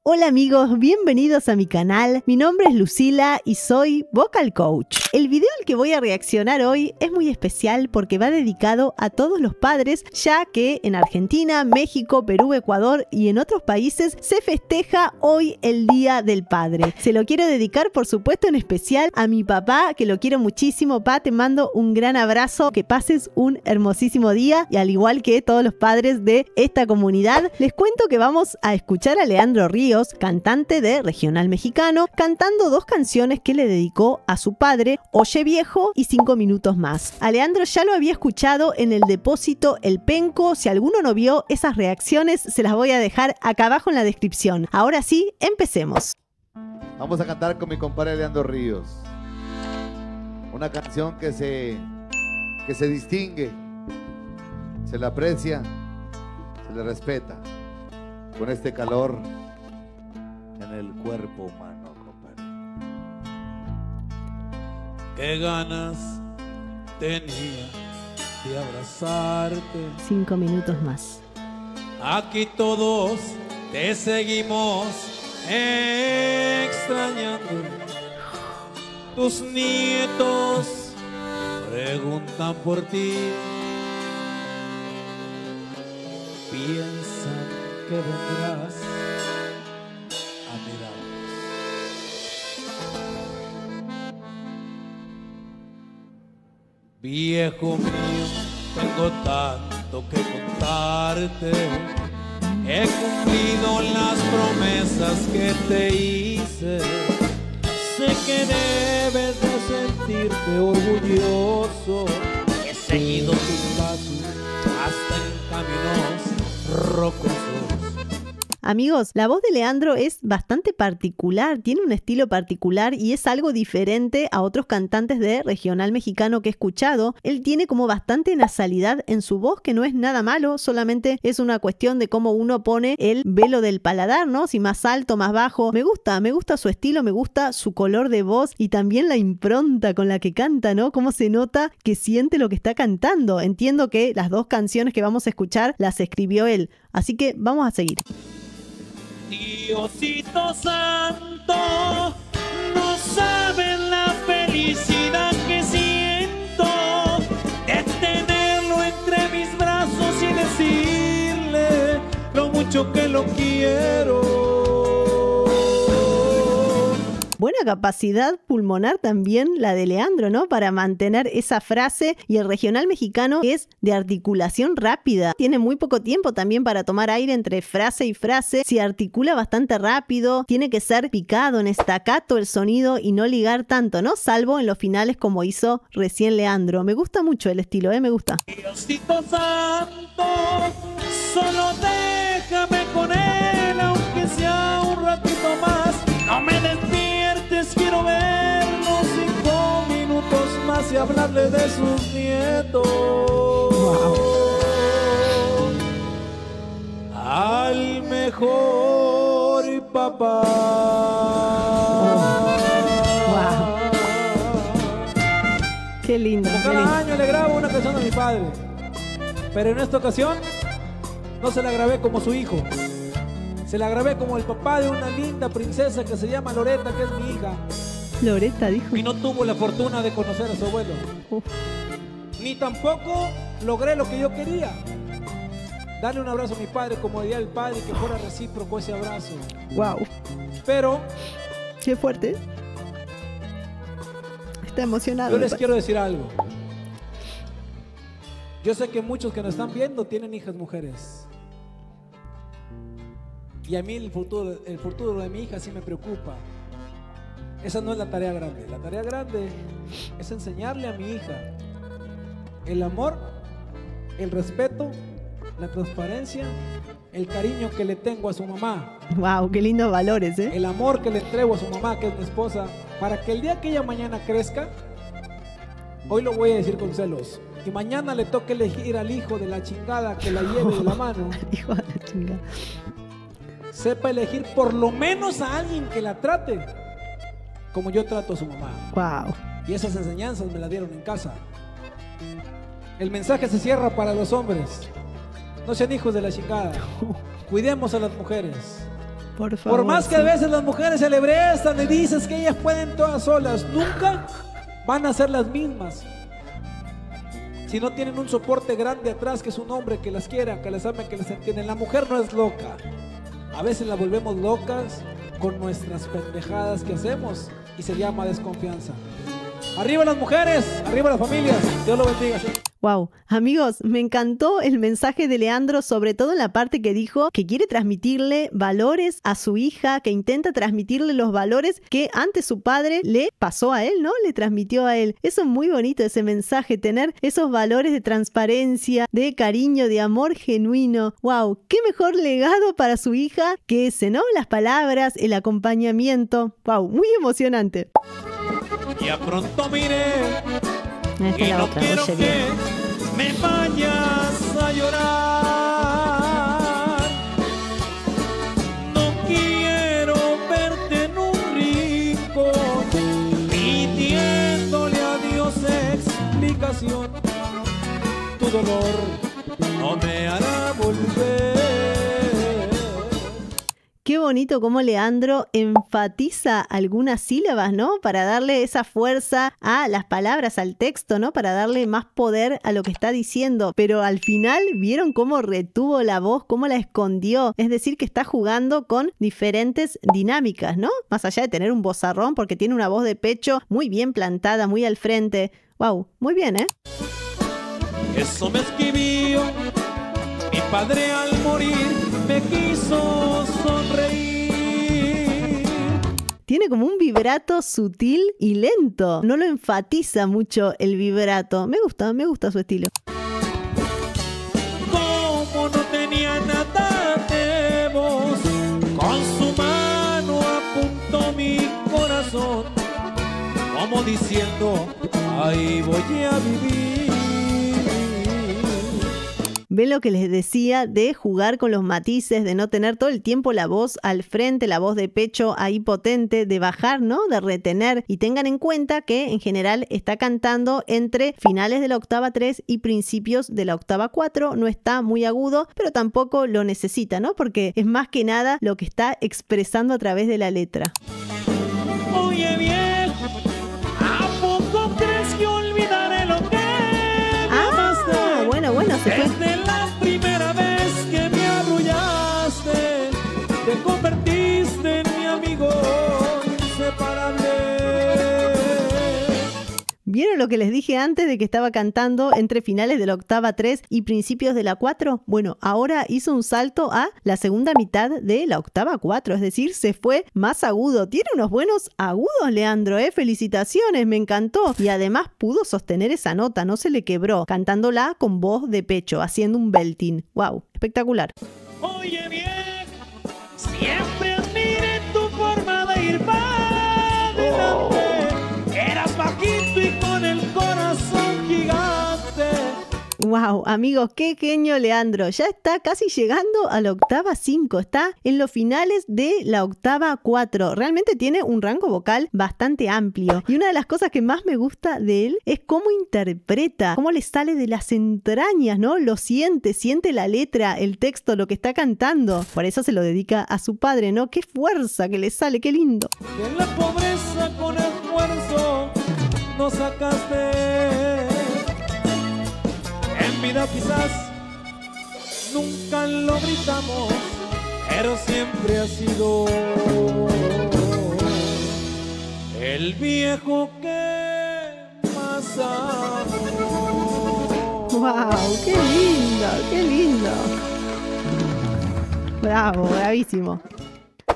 Hola amigos, bienvenidos a mi canal. Mi nombre es Lucila y soy Vocal Coach. El video al que voy a reaccionar hoy es muy especial porque va dedicado a todos los padres, ya que en Argentina, México, Perú, Ecuador y en otros países se festeja hoy el Día del Padre. Se lo quiero dedicar, por supuesto, en especial a mi papá, que lo quiero muchísimo. Pa, te mando un gran abrazo, que pases un hermosísimo día y al igual que todos los padres de esta comunidad, les cuento que vamos a escuchar a Leandro Ríos, cantante de regional mexicano, cantando dos canciones que le dedicó a su padre, Oye Viejo y 5 minutos más. A Leandro ya lo había escuchado en el depósito El Penco. Si alguno no vio esas reacciones, se las voy a dejar acá abajo en la descripción. Ahora sí, empecemos. Vamos a cantar con mi compadre Leandro Ríos. Una canción que se distingue, se le aprecia, se le respeta. Con este calor en el cuerpo humano, compadre. Qué ganas tenía de abrazarte. 5 minutos más. Aquí todos te seguimos extrañando. Tus nietos preguntan por ti. Piensan que vendrás a mirarnos. Viejo mío, tengo tanto que contarte. He cumplido las promesas que te hice. Sé que debes de sentirte orgulloso. He seguido tus pasos hasta en caminos rocosos. Amigos, la voz de Leandro es bastante particular, tiene un estilo particular y es algo diferente a otros cantantes de regional mexicano que he escuchado. Él tiene como bastante nasalidad en su voz, que no es nada malo, solamente es una cuestión de cómo uno pone el velo del paladar, ¿no? Si más alto, más bajo. Me gusta su estilo, me gusta su color de voz y también la impronta con la que canta, ¿no? Cómo se nota que siente lo que está cantando. Entiendo que las dos canciones que vamos a escuchar las escribió él, así que vamos a seguir. Diosito Santo, no saben la felicidad que siento de tenerlo entre mis brazos y decirle lo mucho que lo quiero. Buena capacidad pulmonar también la de Leandro, ¿no? Para mantener esa frase, y el regional mexicano es de articulación rápida. Tiene muy poco tiempo también para tomar aire entre frase y frase. Se articula bastante rápido. Tiene que ser picado en staccato el sonido y no ligar tanto, ¿no? Salvo en los finales como hizo recién Leandro. Me gusta mucho el estilo, me gusta. Diosito Santo, solo déjame con él, aunque sea un ratito más. No me despiertes, quiero verlo 5 minutos más y hablarle de sus nietos. Wow. Al mejor papá. Wow. Qué lindo. Como qué lindo. cada año le grabo una canción a mi padre, pero en esta ocasión no se la grabé como su hijo. Se la grabé como el papá de una linda princesa que se llama Loreta, que es mi hija. Loreta dijo. Y no tuvo la fortuna de conocer a su abuelo. Ni tampoco logré lo que yo quería. Darle un abrazo a mi padre como diría el padre y que fuera recíproco ese abrazo. Wow. Pero Qué fuerte. Está emocionado. yo les quiero decir algo. Yo sé que muchos que nos están viendo tienen hijas mujeres. Y a mí el futuro de mi hija sí me preocupa. Esa no es la tarea grande. La tarea grande es enseñarle a mi hija el amor, el respeto, la transparencia, el cariño que le tengo a su mamá. Wow, qué lindos valores, El amor que le entrego a su mamá, que es mi esposa, para que el día que ella mañana crezca, hoy lo voy a decir con celos, y mañana le toque elegir al hijo de la chingada que la lleve de la mano. Hijo de la chingada. Sepa elegir por lo menos a alguien que la trate como yo trato a su mamá. Wow. Y esas enseñanzas me las dieron en casa. El mensaje se cierra para los hombres. No sean hijos de la chingada. Cuidemos a las mujeres. Por favor. Por más que a veces las mujeres se le prestan y dices que ellas pueden todas solas, nunca van a ser las mismas. Si no tienen un soporte grande atrás, que es un hombre que las quiera, que las ame, que las entiende. La mujer no es loca. A veces la volvemos locas con nuestras pendejadas que hacemos y se llama desconfianza. Arriba las mujeres, arriba las familias. Dios lo bendiga. ¿Sí? Wow, amigos, me encantó el mensaje de Leandro, sobre todo en la parte que dijo que quiere transmitirle valores a su hija, que intenta transmitirle los valores que antes su padre le pasó a él, ¿no? Le transmitió a él. Eso es muy bonito, ese mensaje, tener esos valores de transparencia, de cariño, de amor genuino. Wow, qué mejor legado para su hija que ese, ¿no? Las palabras, el acompañamiento. Wow, muy emocionante. Ya pronto miré. Esta es la no otra, quiero oye, que bien. me vayas a llorar. No quiero verte en un rincón pidiéndole a Dios explicación. Tu dolor no me hará volver. Qué bonito cómo Leandro enfatiza algunas sílabas, ¿no? Para darle esa fuerza a las palabras, al texto, ¿no? Para darle más poder a lo que está diciendo. Pero al final, ¿vieron cómo retuvo la voz? ¿Cómo la escondió? Es decir, que está jugando con diferentes dinámicas, ¿no? Más allá de tener un vozarrón, porque tiene una voz de pecho muy bien plantada, muy al frente. ¡Wow! Muy bien, ¿eh? Eso me escribió mi padre al morir, me quiso sonreír. Tiene como un vibrato sutil y lento. No lo enfatiza mucho el vibrato. Me gusta su estilo. Como no tenía nada de voz, con su mano apuntó mi corazón, como diciendo, ahí voy a vivir. Ven lo que les decía de jugar con los matices, de no tener todo el tiempo la voz al frente, la voz de pecho ahí potente, de bajar, ¿no? De retener. Y tengan en cuenta que en general está cantando entre finales de la octava 3 y principios de la octava 4. No está muy agudo, pero tampoco lo necesita, ¿no? Porque es más que nada lo que está expresando a través de la letra. Oye viejo, ¿a poco crees que olvidaré lo que me amaste? Bueno, se fue. Desde la primera vez que me arrullaste, te convertiste en mi amigo inseparable. ¿Vieron lo que les dije antes de que estaba cantando entre finales de la octava 3 y principios de la 4? Bueno, ahora hizo un salto a la segunda mitad de la octava 4, es decir, se fue más agudo. Tiene unos buenos agudos, Leandro, ¿eh? Felicitaciones, me encantó. Y además pudo sostener esa nota, no se le quebró, cantándola con voz de pecho, haciendo un belting. ¡Wow! Espectacular. Oye bien, siempre admiré tu forma de ir para adelante. Eras bajito y con el corazón gigante. Wow, amigos, qué genio Leandro. Ya está casi llegando a la octava 5. Está en los finales de la octava 4. Realmente tiene un rango vocal bastante amplio. Y una de las cosas que más me gusta de él es cómo interpreta, cómo le sale de las entrañas, ¿no? Lo siente la letra, el texto, lo que está cantando. Por eso se lo dedica a su padre, ¿no? Qué fuerza que le sale, qué lindo. De la pobreza con esfuerzo nos sacaste. En vida quizás nunca lo gritamos, pero siempre ha sido el viejo que más amo. ¡Wow! ¡Qué lindo! ¡Qué lindo! Bravo, bravísimo.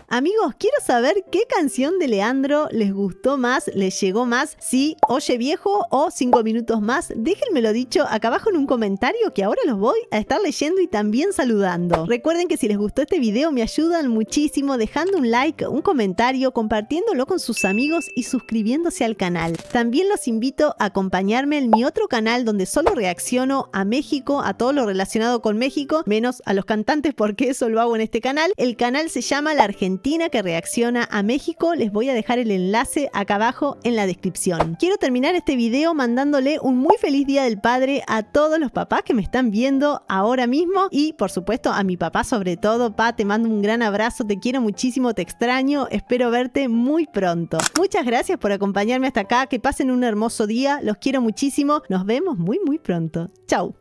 Amigos, quiero saber qué canción de Leandro les gustó más, les llegó más, si Oye Viejo o 5 minutos más. Déjenmelo dicho acá abajo en un comentario que ahora los voy a estar leyendo y también saludando. Recuerden que si les gustó este video me ayudan muchísimo dejando un like, un comentario, compartiéndolo con sus amigos y suscribiéndose al canal. También los invito a acompañarme en mi otro canal donde solo reacciono a México, a todo lo relacionado con México, menos a los cantantes porque eso lo hago en este canal. El canal se llama La Argentina Argentina que reacciona a México. Les voy a dejar el enlace acá abajo en la descripción. Quiero terminar este video mandándole un muy feliz Día del Padre a todos los papás que me están viendo ahora mismo y por supuesto a mi papá sobre todo. Pa, te mando un gran abrazo, te quiero muchísimo, te extraño, espero verte muy pronto. Muchas gracias por acompañarme hasta acá, que pasen un hermoso día, los quiero muchísimo, nos vemos muy pronto. Chau.